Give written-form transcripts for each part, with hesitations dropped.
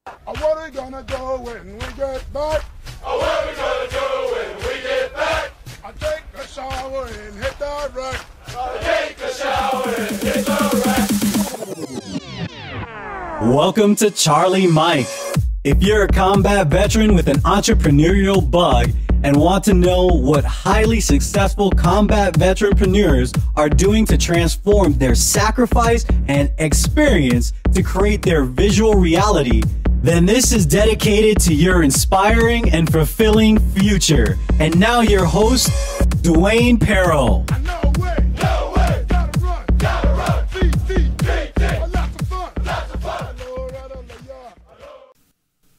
What are we gonna do when we get back? What are we gonna do when we get back? I take a shower and hit the rack. Take a shower and hit the rack. Welcome to Charlie Mike. If you're a combat veteran with an entrepreneurial bug and want to know what highly successful combat veteranpreneurs are doing to transform their sacrifice and experience to create their visual reality, then this is dedicated to your inspiring and fulfilling future. And now your host, Dwayne Paro. No way, gotta run, beat, lots of fun.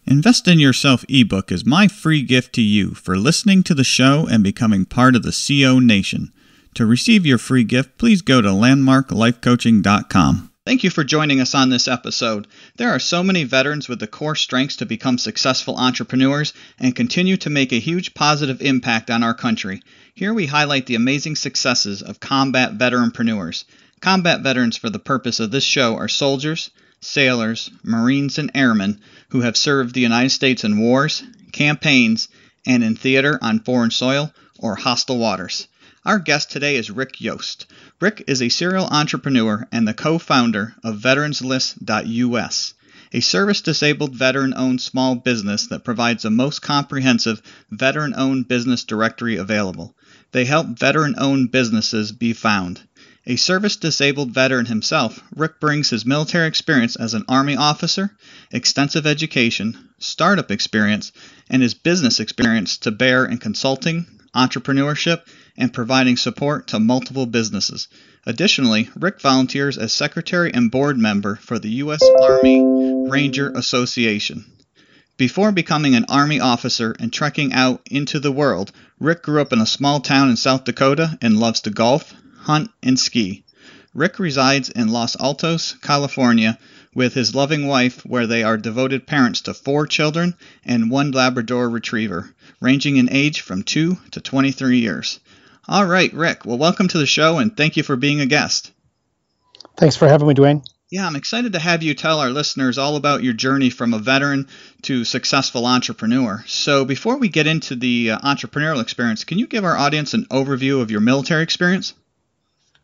Invest in Yourself ebook is my free gift to you for listening to the show and becoming part of the CO Nation. To receive your free gift, please go to landmarklifecoaching.com. Thank you for joining us on this episode. There are so many veterans with the core strengths to become successful entrepreneurs and continue to make a huge positive impact on our country. Here we highlight the amazing successes of combat veteranpreneurs. Combat veterans for the purpose of this show are soldiers, sailors, Marines, and airmen who have served the United States in wars, campaigns, and in theater on foreign soil or hostile waters. Our guest today is Rick Yost. Rick is a serial entrepreneur and the co-founder of veteranslist.us, a service-disabled veteran-owned small business that provides the most comprehensive veteran-owned business directory available. They help veteran-owned businesses be found. A service-disabled veteran himself, Rick brings his military experience as an Army officer, extensive education, startup experience, and his business experience to bear in consulting, entrepreneurship, and providing support to multiple businesses. Additionally, Rick volunteers as secretary and board member for the U.S. Army Ranger Association. Before becoming an Army officer and trekking out into the world, Rick grew up in a small town in South Dakota and loves to golf, hunt, and ski. Rick resides in Los Altos, California, with his loving wife, where they are devoted parents to 4 children and 1 Labrador retriever, ranging in age from 2 to 23 years. All right, Rick. Well, welcome to the show, and thank you for being a guest. Thanks for having me, Dwayne. Yeah, I'm excited to have you tell our listeners all about your journey from a veteran to successful entrepreneur. So before we get into the entrepreneurial experience, can you give our audience an overview of your military experience?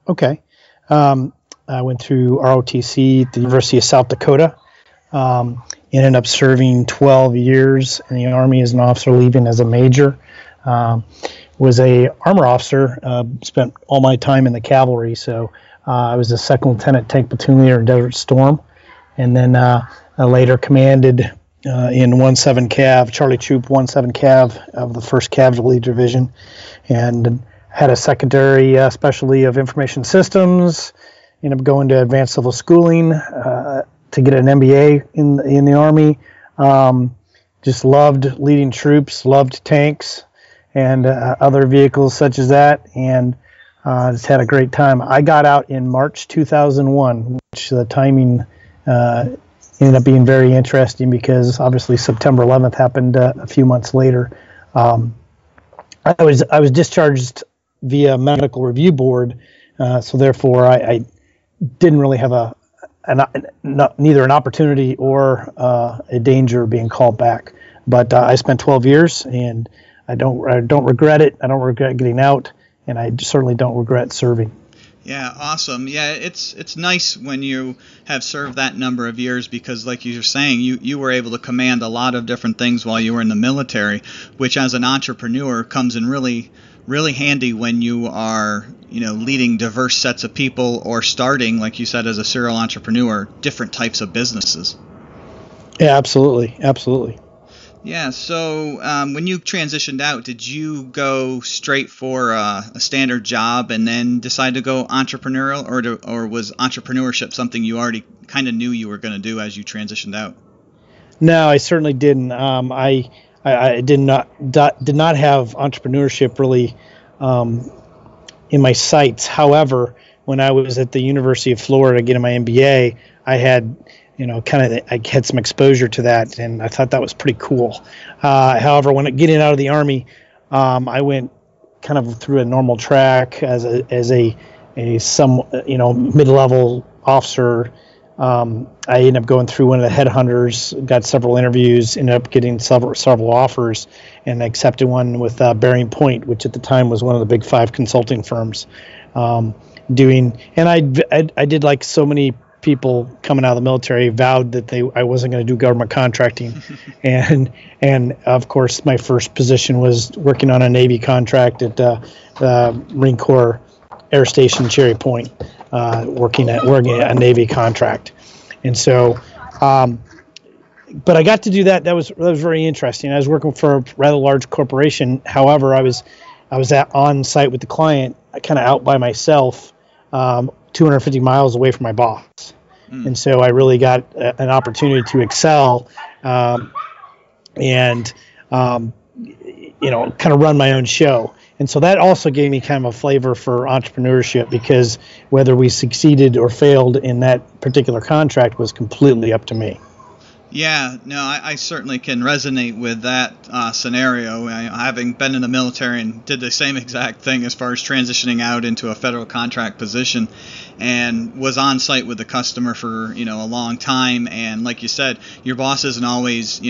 Okay. I went through ROTC at the University of South Dakota. Ended up serving 12 years in the Army as an officer, leaving as a major. Was a armor officer, spent all my time in the cavalry, so I was a second lieutenant tank platoon leader in Desert Storm, and then I later commanded in 17 Cav, Charlie Troop 17 Cav of the 1st Cavalry Division, and had a secondary specialty of information systems. Ended up going to advanced civil schooling to get an MBA in the Army. Just loved leading troops, loved tanks and other vehicles such as that, and just had a great time. I got out in March 2001, which the timing ended up being very interesting because obviously September 11th happened a few months later. I was discharged via medical review board, so therefore I didn't really have neither an opportunity or a danger of being called back. But I spent 12 years, and I don't regret it. I don't regret getting out, and I certainly don't regret serving. Yeah, awesome. Yeah, it's nice when you have served that number of years because, like you were saying, you were able to command a lot of different things while you were in the military, which as an entrepreneur comes in really, really handy when you are, leading diverse sets of people or starting, like you said, as a serial entrepreneur, different types of businesses. Yeah, absolutely. Yeah, so when you transitioned out, did you go straight for a standard job and then decide to go entrepreneurial, or was entrepreneurship something you already kind of knew you were going to do as you transitioned out? No, I certainly didn't. I did not have entrepreneurship really in my sights. However, when I was at the University of Florida getting my MBA, I had I had some exposure to that, and I thought that was pretty cool. However, when getting out of the Army, I went kind of through a normal track as a mid-level officer, I ended up going through one of the headhunters, got several interviews, ended up getting several offers, and accepted one with Bearing Point, which at the time was one of the big 5 consulting firms. And I did, like so many people coming out of the military, vowed that I wasn't going to do government contracting, and of course my first position was working on a Navy contract at the Marine Corps Air Station Cherry Point, working at a Navy contract, and so. But I got to do that. That was very interesting. I was working for a rather large corporation. However, I was on site with the client, kind of out by myself, 250 miles away from my boss. And so I really got an opportunity to excel, and kind of run my own show. And so that also gave me kind of a flavor for entrepreneurship, because whether we succeeded or failed in that particular contract was completely up to me. Yeah, no, I certainly can resonate with that scenario. Having been in the military and did the same exact thing as far as transitioning out into a federal contract position, and was on site with the customer for a long time. And like you said, your boss isn't always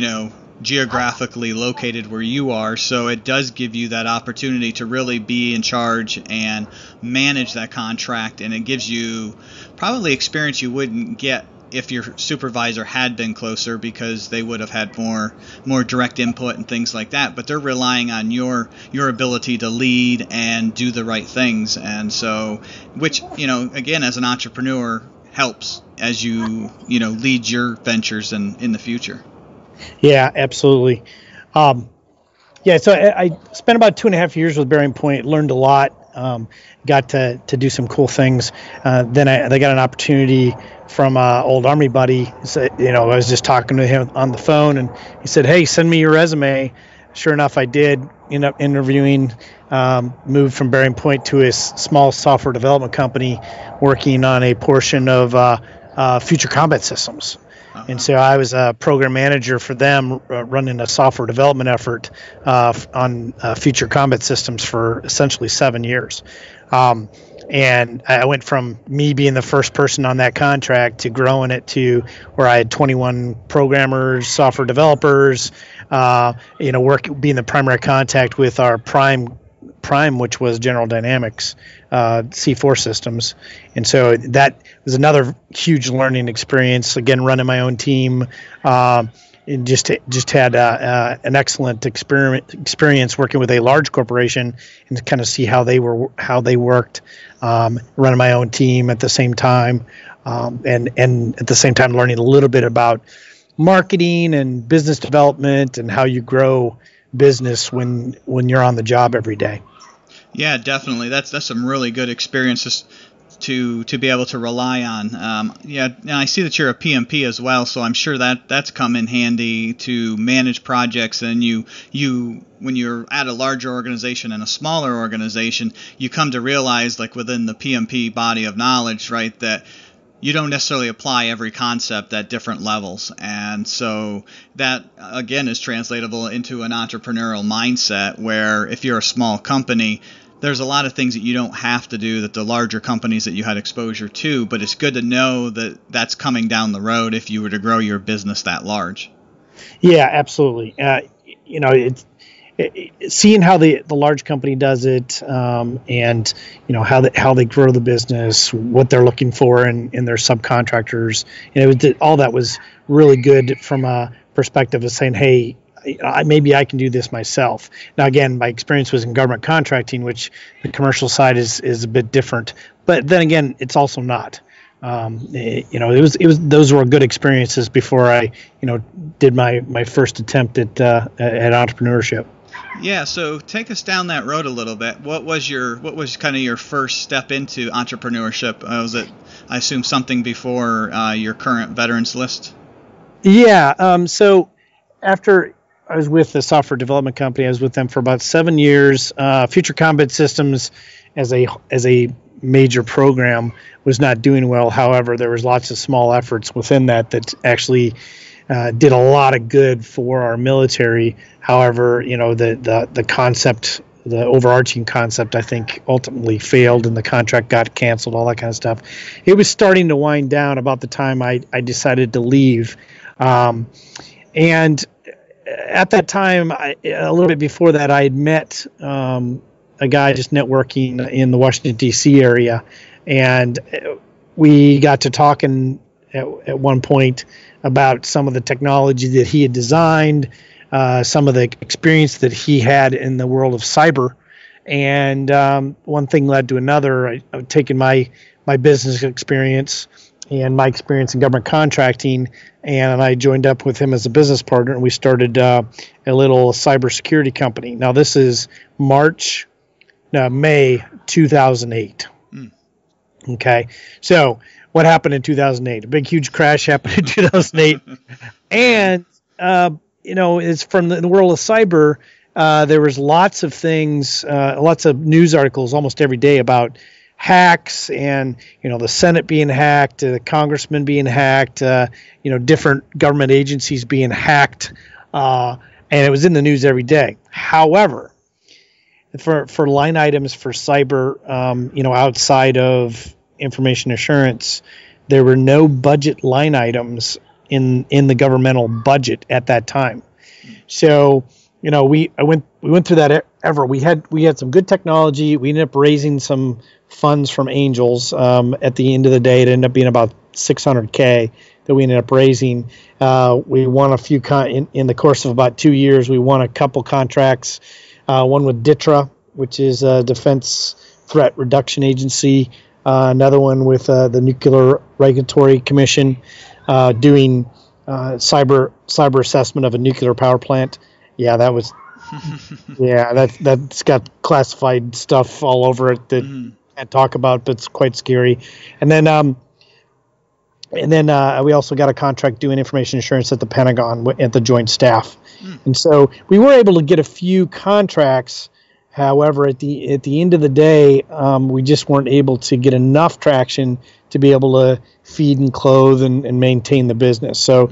geographically located where you are, so it does give you that opportunity to really be in charge and manage that contract, and it gives you probably experience you wouldn't get if your supervisor had been closer, because they would have had more direct input and things like that. But they're relying on your ability to lead and do the right things, and so, which again, as an entrepreneur, helps as you lead your ventures in the future. Yeah, absolutely. So I spent about 2.5 years with Bearing Point, learned a lot, got to do some cool things. Then I got an opportunity from an old Army buddy. So, I was just talking to him on the phone, and he said, "Hey, send me your resume." Sure enough, I did. End up interviewing, moved from Bearing Point to a small software development company working on a portion of future combat systems. And so I was a program manager for them, running a software development effort on future combat systems for essentially 7 years. And I went from me being the first person on that contract to growing it to where I had 21 programmers, software developers, being the primary contact with our prime, which was General Dynamics C4 systems. And so that was another huge learning experience. Again, running my own team, and just had an excellent experience working with a large corporation, and to kind of see how they worked, running my own team at the same time, and at the same time learning a little bit about marketing and business development and how you grow business when you're on the job every day. Yeah, definitely. That's some really good experiences to be able to rely on. And I see that you're a PMP as well, so I'm sure that's come in handy to manage projects. And you when you're at a larger organization and a smaller organization, you come to realize, like within the PMP body of knowledge, right, that you don't necessarily apply every concept at different levels. And so that, again, is translatable into an entrepreneurial mindset, where if you're a small company, there's a lot of things that you don't have to do that the larger companies that you had exposure to, but it's good to know that that's coming down the road if you were to grow your business that large. Yeah, absolutely. Seeing how the large company does it, and how they grow the business, what they're looking for in their subcontractors, all that was really good from a perspective of saying, hey, maybe I can do this myself. Now, again, my experience was in government contracting, which the commercial side is a bit different. But then again, it's also not. It was those were good experiences before I did my first attempt at entrepreneurship. Yeah, so take us down that road a little bit. What was kind of your first step into entrepreneurship? Was it, I assume, something before your current veterans list? Yeah. So after I was with the software development company, I was with them for about 7 years. Future Combat Systems, as a major program, was not doing well. However, there was lots of small efforts within that actually did a lot of good for our military. However, the concept the overarching concept, I think, ultimately failed, and the contract got canceled, all that kind of stuff. It was starting to wind down about the time I decided to leave. And at that time, a little bit before that, I had met a guy just networking in the Washington, D.C. area, and we got to talking at one point about some of the technology that he had designed, some of the experience that he had in the world of cyber. And one thing led to another. I've taken my business experience and my experience in government contracting, and I joined up with him as a business partner, and we started a little cybersecurity company. Now, this is May 2008. Okay, so what happened in 2008? A big, huge crash happened in 2008, and it's from the world of cyber. There was lots of things, lots of news articles almost every day about hacks, and the Senate being hacked, the congressmen being hacked, different government agencies being hacked, and it was in the news every day. However, for line items for cyber, outside of information assurance, there were no budget line items in the governmental budget at that time. So, we went through that ever. We had some good technology. We ended up raising some funds from angels. At the end of the day, it ended up being about $600K that we ended up raising. We won a few in the course of about 2 years. We won a couple contracts. One with DTRA, which is a Defense Threat Reduction Agency. Another one with the Nuclear Regulatory Commission, doing cyber assessment of a nuclear power plant. Yeah, that was. Yeah, that's got classified stuff all over it that I can't talk about, but it's quite scary. And then we also got a contract doing information assurance at the Pentagon at the Joint Staff. And so we were able to get a few contracts. However, at the end of the day, we just weren't able to get enough traction to be able to feed and clothe and maintain the business. So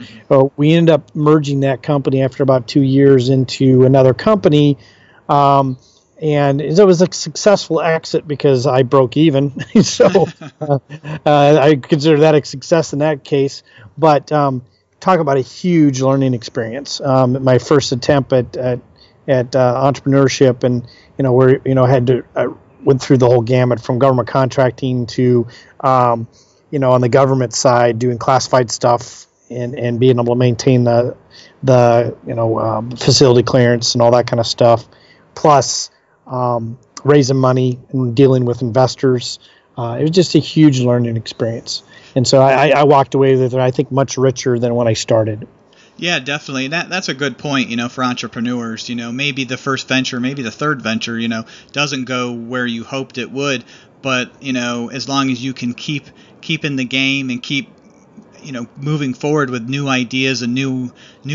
we ended up merging that company after about 2 years into another company. And it was a successful exit because I broke even. So I consider that a success in that case. But talk about a huge learning experience. My first attempt at entrepreneurship, and went through the whole gamut from government contracting to on the government side doing classified stuff and being able to maintain the facility clearance and all that kind of stuff, plus raising money and dealing with investors. It was just a huge learning experience, and so I walked away with it, I think, much richer than when I started. Yeah, definitely. That's a good point, for entrepreneurs. Maybe the first venture, maybe the third venture, doesn't go where you hoped it would. But, as long as you can keep in the game and keep, moving forward with new ideas and new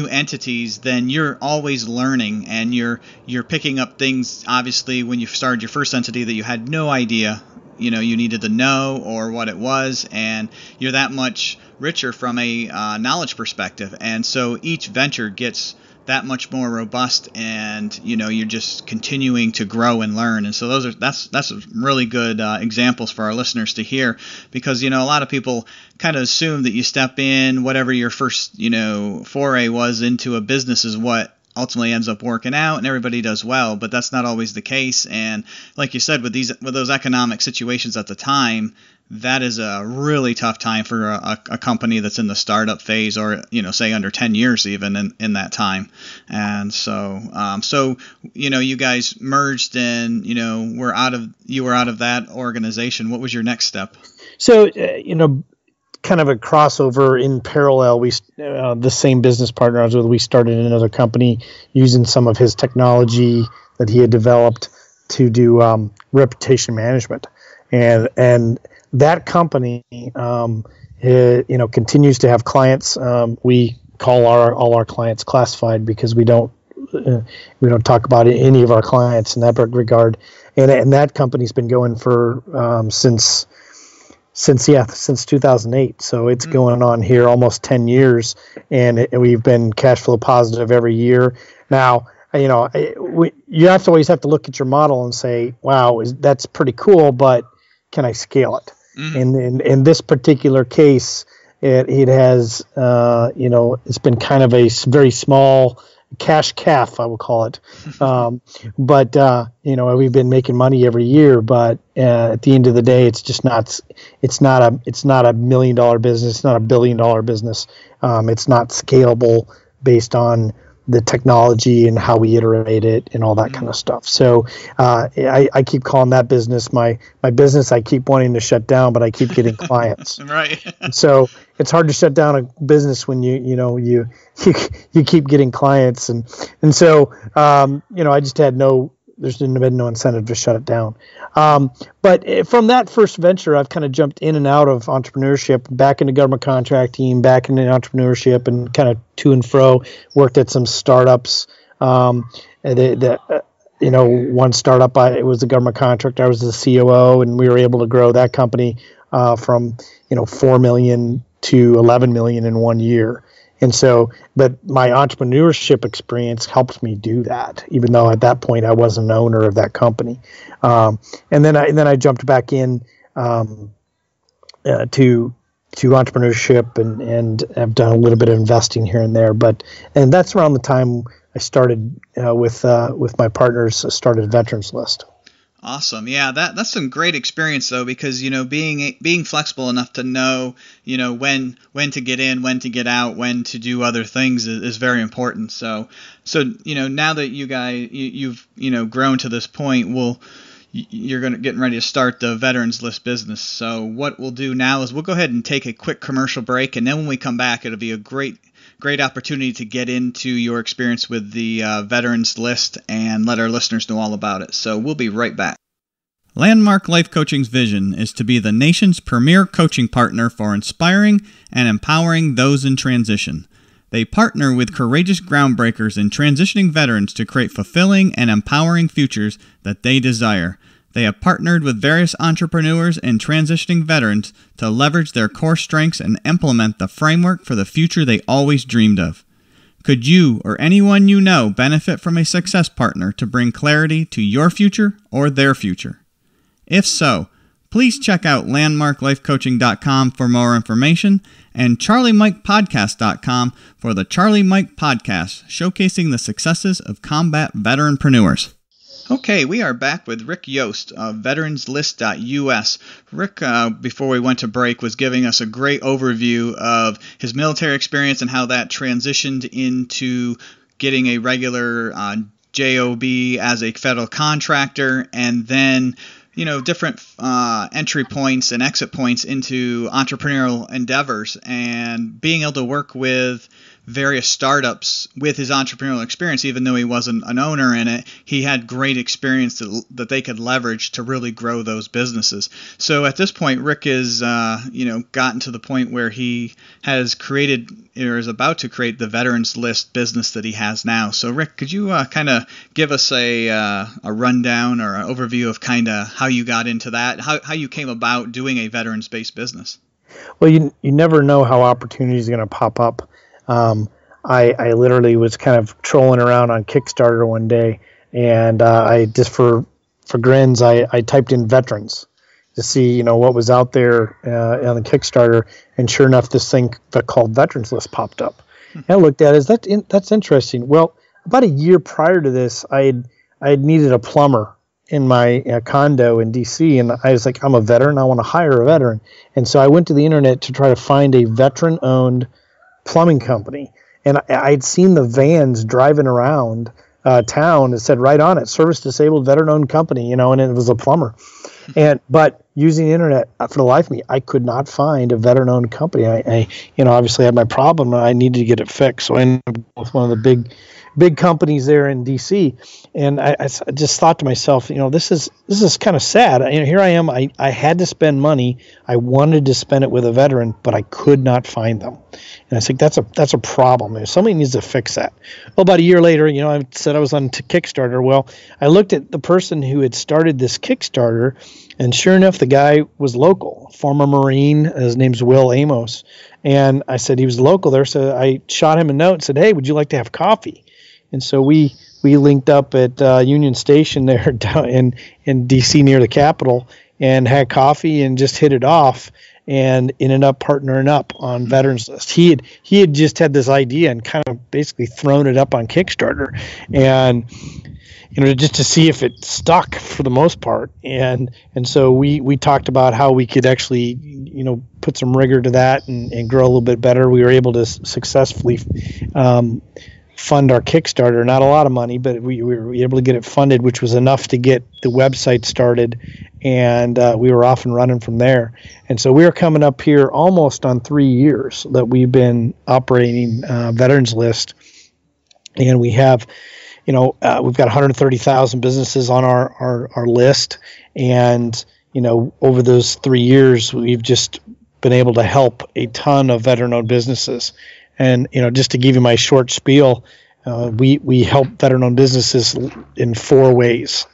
entities, then you're always learning, and you're picking up things, obviously, when you started your first entity that you had no idea you needed to know or what it was, and you're that much richer from a knowledge perspective. And so each venture gets that much more robust, and you're just continuing to grow and learn. And so that's really good examples for our listeners to hear, because a lot of people kind of assume that you step in, whatever your first foray was into a business is what ultimately ends up working out and everybody does well, but that's not always the case. And like you said, with those economic situations at the time, that is a really tough time for a company that's in the startup phase, or say under 10 years even in that time. And so you guys merged, and you were out of that organization. What was your next step? So kind of a crossover in parallel. We the same business partner I was with, we started another company using some of his technology that he had developed to do reputation management, and that company continues to have clients. We call all our clients classified because we don't talk about any of our clients in that regard, and that company's been going for since 2008. So it's going on here almost 10 years, and we've been cash flow positive every year. Now, you have to always have to look at your model and say, wow, that's pretty cool, but can I scale it? Mm-hmm. And in this particular case, it has, it's been kind of a very small cash calf, I will call it. But we've been making money every year, but at the end of the day, it's just not, it's not a $1 million business. It's not a $1 billion business. It's not scalable based on the technology and how we iterate it and all that kind of stuff. So I keep calling that business my business. I keep wanting to shut down, but I keep getting clients. Right. So it's hard to shut down a business when you keep getting clients, and so I just had there's been no incentive to shut it down. But from that first venture, I've kind of jumped in and out of entrepreneurship, back into government contracting, back into entrepreneurship, and kind of to and fro. Worked at some startups. One startup, it was a government contractor. I was the COO, and we were able to grow that company from $4 million to $11 million in 1 year. And so, but my entrepreneurship experience helped me do that, even though at that point I wasn't an owner of that company. And then I jumped back in to entrepreneurship and have done a little bit of investing here and there. And that's around the time I started with my partners, started Veterans List. Awesome. Yeah, that's some great experience though, because being flexible enough to know when to get in, when to get out, when to do other things is very important. So now that you guys you've grown to this point, you're getting ready to start the Veterans List business. So what we'll do now is we'll go ahead and take a quick commercial break, and then when we come back, it'll be a great opportunity to get into your experience with the Veterans List and let our listeners know all about it. So we'll be right back. Landmark Life Coaching's vision is to be the nation's premier coaching partner for inspiring and empowering those in transition. They partner with courageous groundbreakers and transitioning veterans to create fulfilling and empowering futures that they desire. They have partnered with various entrepreneurs and transitioning veterans to leverage their core strengths and implement the framework for the future they always dreamed of. Could you or anyone you know benefit from a success partner to bring clarity to your future or their future? If so, please check out landmarklifecoaching.com for more information and charliemikepodcast.com for the Charlie Mike Podcast, showcasing the successes of combat veteranpreneurs. Okay, we are back with Rick Yost of veteranslist.us. Rick, before we went to break, was giving us a great overview of his military experience and how that transitioned into getting a regular JOB as a federal contractor, and then different entry points and exit points into entrepreneurial endeavors, and being able to work with various startups with his entrepreneurial experience. Even though he wasn't an owner in it, he had great experience that they could leverage to really grow those businesses. So at this point, Rick is, gotten to the point where he has created or is about to create the Veterans List business that he has now. So Rick, could you kind of give us a rundown or an overview of kind of how you got into that, how you came about doing a veterans-based business? Well, you never know how opportunities are going to pop up. I literally was kind of trolling around on Kickstarter one day, and I just for grins, I typed in veterans to see what was out there on the Kickstarter, and sure enough, this thing called Veterans List popped up. And I looked at it, that's interesting. Well, about a year prior to this, I had needed a plumber in my condo in DC, and I was like, I'm a veteran, I want to hire a veteran, and so I went to the internet to try to find a veteran-owned plumbing company, and I'd seen the vans driving around town that said right on it, service disabled veteran-owned company, and it was a plumber. But using the internet, for the life of me, I could not find a veteran-owned company. I obviously had my problem, and I needed to get it fixed. So I ended up with one of the big companies there in DC, and I just thought to myself, this is kind of sad. Here I am. I had to spend money. I wanted to spend it with a veteran, but I could not find them. And I think that's a problem. Somebody needs to fix that. Well, about a year later, I said I was on Kickstarter. Well, I looked at the person who had started this Kickstarter, and sure enough, the guy was local, former Marine. His name's Will Amos. And I said he was local there, so I shot him a note and said, hey, would you like to have coffee? And so we we linked up at Union Station there down in DC near the Capitol, and had coffee and just hit it off, and ended up partnering up on Veterans List. He had just had this idea and kind of basically thrown it up on Kickstarter, and just to see if it stuck for the most part. And so we talked about how we could actually, put some rigor to that and grow a little bit better. We were able to successfully fund our Kickstarter. Not a lot of money, but we were able to get it funded, which was enough to get the website started. And we were off and running from there. And so we are coming up here almost on 3 years that we've been operating Veterans List. And we have, we've got 130,000 businesses on our list. And, over those 3 years, we've just been able to help a ton of veteran-owned businesses. And, just to give you my short spiel, we help veteran-owned businesses in 4 ways,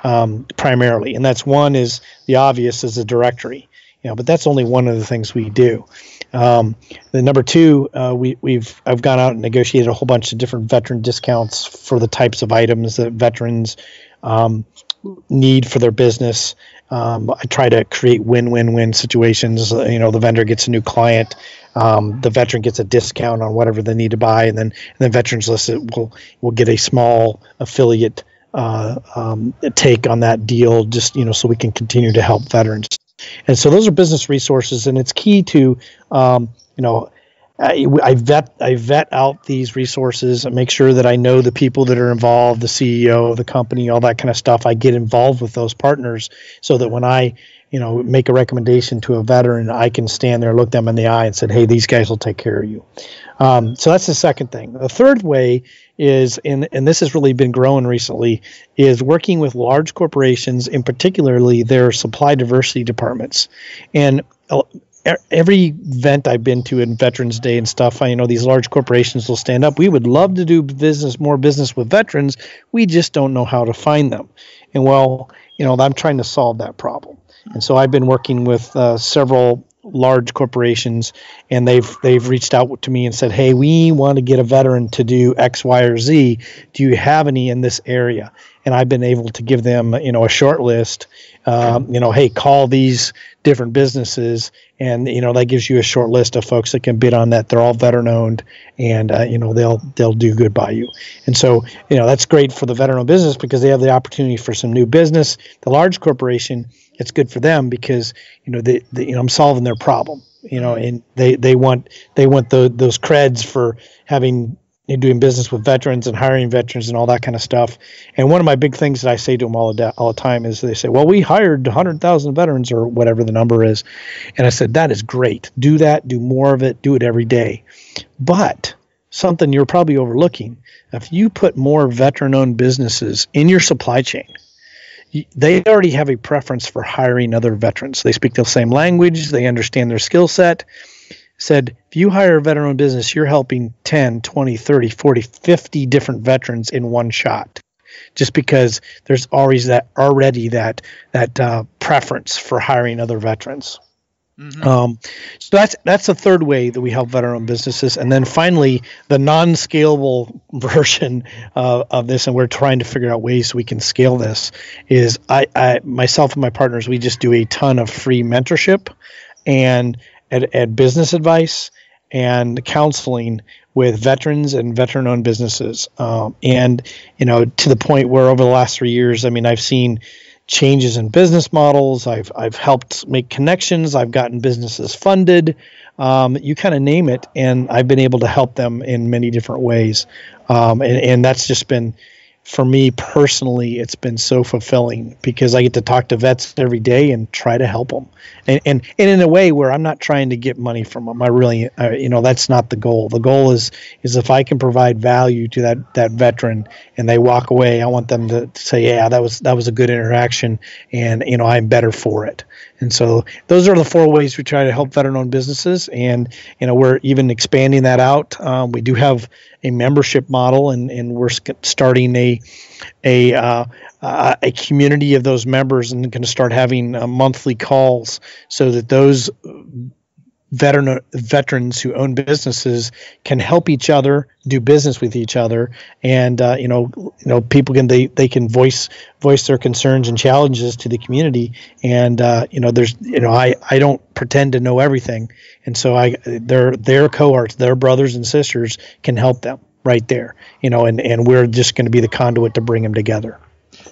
primarily. And that's one is the obvious is a directory, but that's only one of the things we do. The number 2, I've gone out and negotiated a whole bunch of different veteran discounts for the types of items that veterans need for their business. I try to create win-win-win situations. The vendor gets a new client, the veteran gets a discount on whatever they need to buy, and then Veterans List will get a small affiliate take on that deal, just so we can continue to help veterans. And so those are business resources, and it's key to I vet out these resources and make sure that I know the people that are involved, the CEO of the company, all that kind of stuff. I get involved with those partners so that when I, make a recommendation to a veteran, I can stand there, look them in the eye and say, hey, these guys will take care of you. So that's the second thing. The third way is, and this has really been growing recently, is working with large corporations, and particularly their supply diversity departments. And every event I've been to in Veterans Day and stuff, these large corporations will stand up. We would love to do more business with veterans. We just don't know how to find them. And I'm trying to solve that problem. And so I've been working with several large corporations, and they've reached out to me and said, hey, we want to get a veteran to do X, Y, or Z. Do you have any in this area? And I've been able to give them, a short list. Hey, call these different businesses, and that gives you a short list of folks that can bid on that. They're all veteran owned, and they'll do good by you. And so that's great for the veteran owned business because they have the opportunity for some new business. The large corporation, it's good for them because I'm solving their problem. And they want those creds for doing business with veterans and hiring veterans and all that kind of stuff. And one of my big things that I say to them all the time is they say, well, we hired 100,000 veterans or whatever the number is. And I said, that is great. Do that. Do more of it. Do it every day. But something you're probably overlooking, if you put more veteran-owned businesses in your supply chain, they already have a preference for hiring other veterans. They speak the same language. They understand their skill set. Said, if you hire a veteran-owned business, you're helping 10, 20, 30, 40, 50 different veterans in one shot, just because there's always that preference for hiring other veterans. Mm-hmm. So that's the third way that we help veteran-owned businesses. And then finally, the non-scalable version of this, and we're trying to figure out ways we can scale this, is I myself and my partners, we just do a ton of free mentorship and at business advice and counseling with veterans and veteran-owned businesses. And to the point where over the last 3 years, I've seen changes in business models. I've helped make connections. I've gotten businesses funded. You kind of name it, and I've been able to help them in many different ways. And that's just been, for me personally, it's been so fulfilling because I get to talk to vets every day and try to help them, and in a way where I'm not trying to get money from them. I really, that's not the goal. The goal is if I can provide value to that veteran and they walk away, I want them to say, yeah, that was a good interaction, and I'm better for it. And so those are the 4 ways we try to help veteran-owned businesses, and we're even expanding that out. We do have a membership model, and we're starting a community of those members, and going to start having monthly calls so that those veterans who own businesses can help each other do business with each other, and people can voice their concerns and challenges to the community, and I don't pretend to know everything, and so their cohorts, their brothers and sisters can help them right there, and we're just going to be the conduit to bring them together.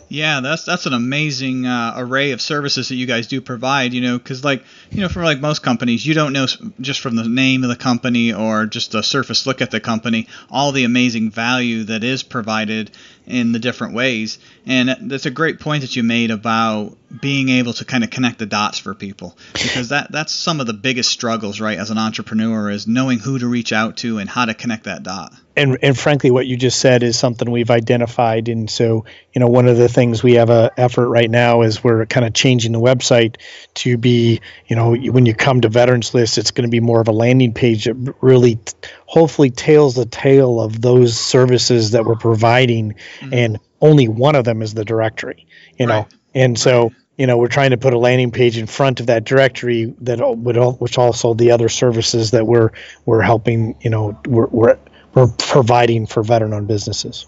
Yeah, that's an amazing array of services that you guys do provide, because for most companies, you don't know just from the name of the company or just a surface look at the company, all the amazing value that is provided in the different ways. And that's a great point that you made about being able to kind of connect the dots for people, because that's some of the biggest struggles, right, as an entrepreneur, is knowing who to reach out to and how to connect that dot. And frankly, what you just said is something we've identified. And so, one of the things we have a effort right now is we're kind of changing the website to be, when you come to Veterans List, it's going to be more of a landing page that really hopefully tells the tale of those services that we're providing. Mm-hmm. And only one of them is the directory, Right. And so, we're trying to put a landing page in front of that directory which also the other services that we're helping, we're providing for veteran-owned businesses.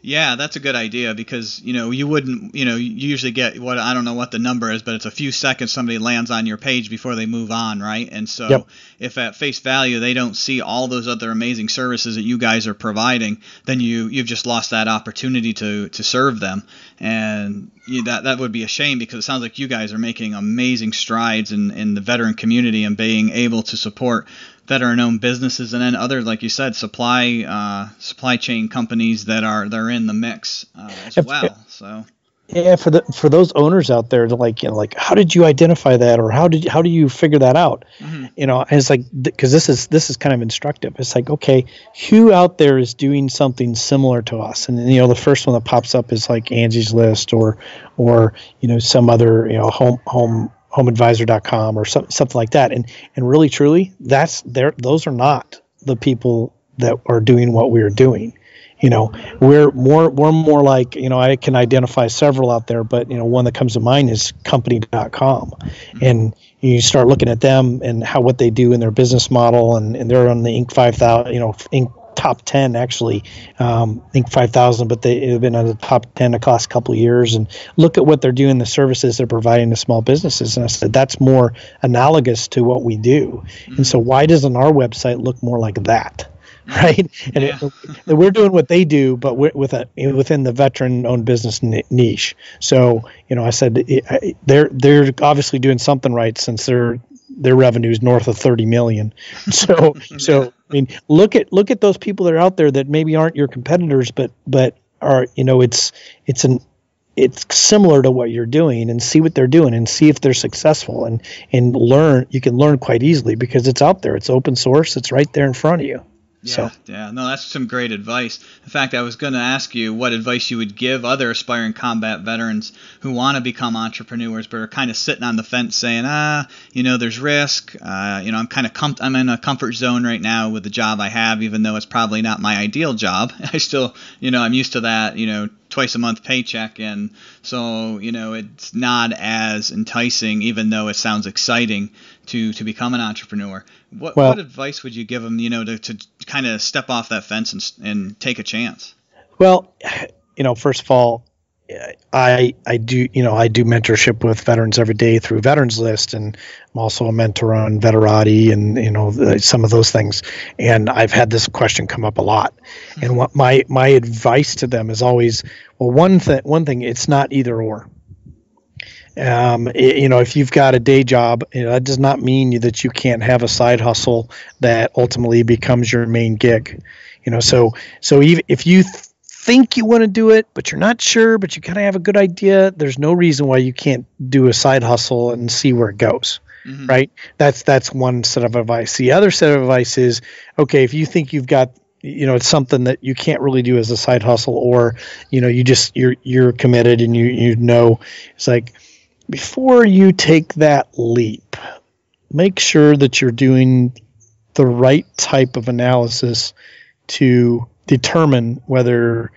Yeah, that's a good idea, because, you wouldn't, you usually get I don't know what the number is, but it's a few seconds somebody lands on your page before they move on, right? And so If at face value they don't see all those other amazing services that you guys are providing, then you've just lost that opportunity to serve them. And that would be a shame, because it sounds like you guys are making amazing strides in the veteran community and being able to support veteran-owned businesses, and then other, like you said, supply chain companies they're in the mix as well. So yeah, for those owners out there, like how did you identify that, or how do you figure that out? Mm-hmm. And it's like, because this is kind of instructive. It's like, okay, who out there is doing something similar to us? And the first one that pops up is like Angie's List or some other homeadvisor.com or something like that. And really truly, those are not the people that are doing what we're doing. We're more like, I can identify several out there, but one that comes to mind is company.com. And you start looking at them and what they do in their business model, and they're on the Inc. 5000, Inc. top 10 actually, Inc. 5000, but they've been on the top 10 the last couple of years, and look at what they're doing, the services they're providing to small businesses. And I said, that's more analogous to what we do. Mm-hmm. And so why doesn't our website look more like that? Right. And we're doing what they do, but within the veteran-owned business niche. So, I said they're obviously doing something right, since their revenue is north of 30 million. So, I mean, look at those people that are out there that maybe aren't your competitors, but are, it's similar to what you're doing, and see what they're doing and see if they're successful, and learn. You can learn quite easily because it's out there. It's open source. It's right there in front of you. Yeah, no, that's some great advice. In fact, I was going to ask you what advice you would give other aspiring combat veterans who want to become entrepreneurs but are kind of sitting on the fence saying, there's risk. I'm kind of I'm in a comfort zone right now with the job I have, even though it's probably not my ideal job. I still, I'm used to that, twice a month paycheck, and so it's not as enticing, even though it sounds exciting to become an entrepreneur. What advice would you give them, to kind of step off that fence and take a chance? Well, first of all, I do mentorship with veterans every day through Veterans List, and I'm also a mentor on Veterati and some of those things. And I've had this question come up a lot. Mm-hmm. And what my advice to them is always, well, one thing, it's not either or. If you've got a day job, that does not mean that you can't have a side hustle that ultimately becomes your main gig. So even if you think you want to do it, but you're not sure, but you kind of have a good idea, there's no reason why you can't do a side hustle and see where it goes. Mm-hmm. Right? That's one set of advice. The other set of advice is, okay, if you think you've got, it's something that you can't really do as a side hustle, or, you're committed and it's like, before you take that leap, make sure that you're doing the right type of analysis to determine whether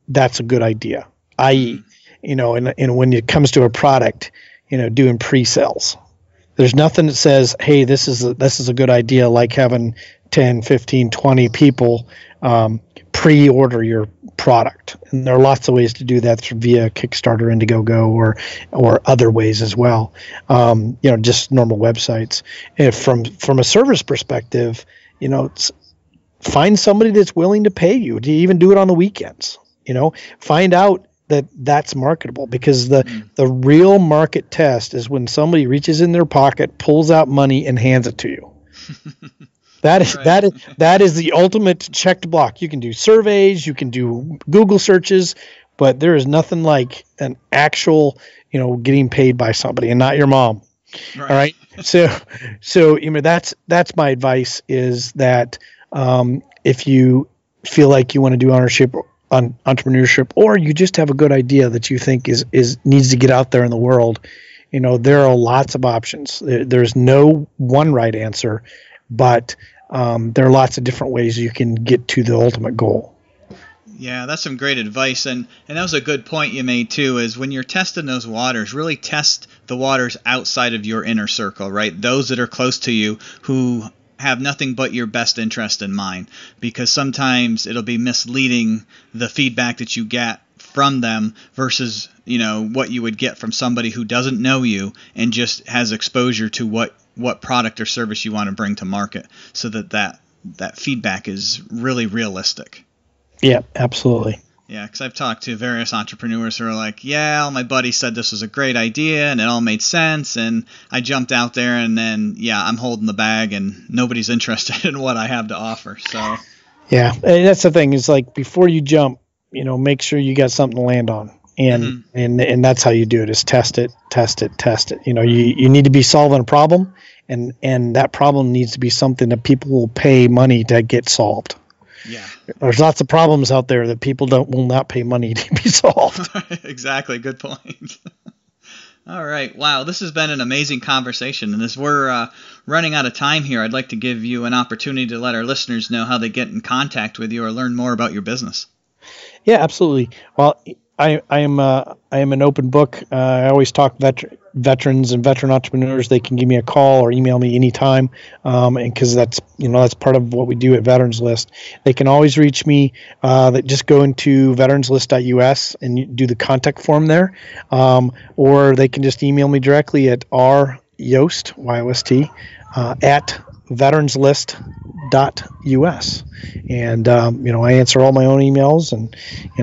that's a good idea. I.e., and when it comes to a product, doing pre-sales, There's nothing that says, hey, this is a good idea, like having 10, 15, 20 people pre-order your product. And there are lots of ways to do that via Kickstarter, Indiegogo, or other ways as well. Just normal websites. If from a service perspective, find somebody that's willing to pay you to even do it on the weekends. Find out that's marketable, because the real market test is when somebody reaches in their pocket, pulls out money, and hands it to you. That is the ultimate checked block. You can do surveys, you can do Google searches, but there is nothing like an actual, getting paid by somebody, and not your mom. Right. All right. So that's my advice, is that if you feel like you want to do entrepreneurship, or you just have a good idea that you think needs to get out there in the world, there are lots of options. There's no one right answer, but there are lots of different ways you can get to the ultimate goal. Yeah, that's some great advice. And that was a good point you made, too, is when you're testing those waters, really test the waters outside of your inner circle, right? Those that are close to you, who have nothing but your best interest in mind, because sometimes it'll be misleading, the feedback that you get from them versus, what you would get from somebody who doesn't know you and just has exposure to what product or service you want to bring to market, so that feedback is really realistic. Yeah, absolutely. Yeah, because I've talked to various entrepreneurs who are like, yeah, my buddy said this was a great idea and it all made sense, and I jumped out there, and then, I'm holding the bag and nobody's interested in what I have to offer. So yeah, and that's the thing, is like, before you jump, make sure you got something to land on. And and that's how you do it, is test it. You need to be solving a problem, and that problem needs to be something that people will pay money to get solved. Yeah. There's lots of problems out there that people will not pay money to be solved. Exactly. Good point. All right. Wow. This has been an amazing conversation. And as we're running out of time here, I'd like to give you an opportunity to let our listeners know how they get in contact with you or learn more about your business. Yeah, absolutely. Well, I am an open book. I always talk veterans and veteran entrepreneurs. They can give me a call or email me anytime, and because that's part of what we do at Veterans List. They can always reach me. Just go into veteranslist.us and do the contact form there, or they can just email me directly at Yost, YOST, at veteranslist.us. And I answer all my own emails, and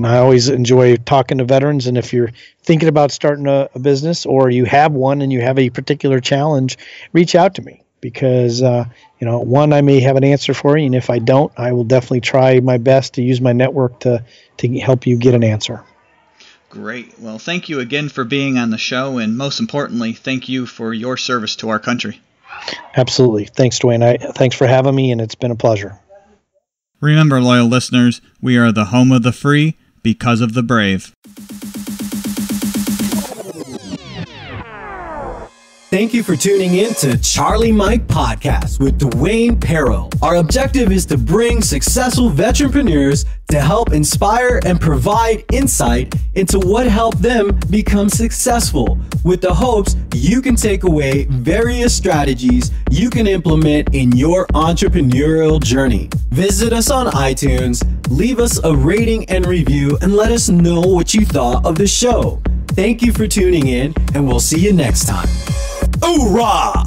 I always enjoy talking to veterans. And if you're thinking about starting a business, or you have one and you have a particular challenge, reach out to me, because one, I may have an answer for you, and if I don't, I will definitely try my best to use my network to help you get an answer. Great. Well, thank you again for being on the show, and most importantly, thank you for your service to our country. Absolutely. Thanks, Dwayne. Thanks for having me, and it's been a pleasure. Remember, loyal listeners, we are the home of the free because of the brave. Thank you for tuning in to Charlie Mike Podcast with Dwayne Paro. Our objective is to bring successful veteranpreneurs to help inspire and provide insight into what helped them become successful, with the hopes you can take away various strategies you can implement in your entrepreneurial journey. Visit us on iTunes, leave us a rating and review, and let us know what you thought of the show. Thank you for tuning in, and we'll see you next time. Hoorah!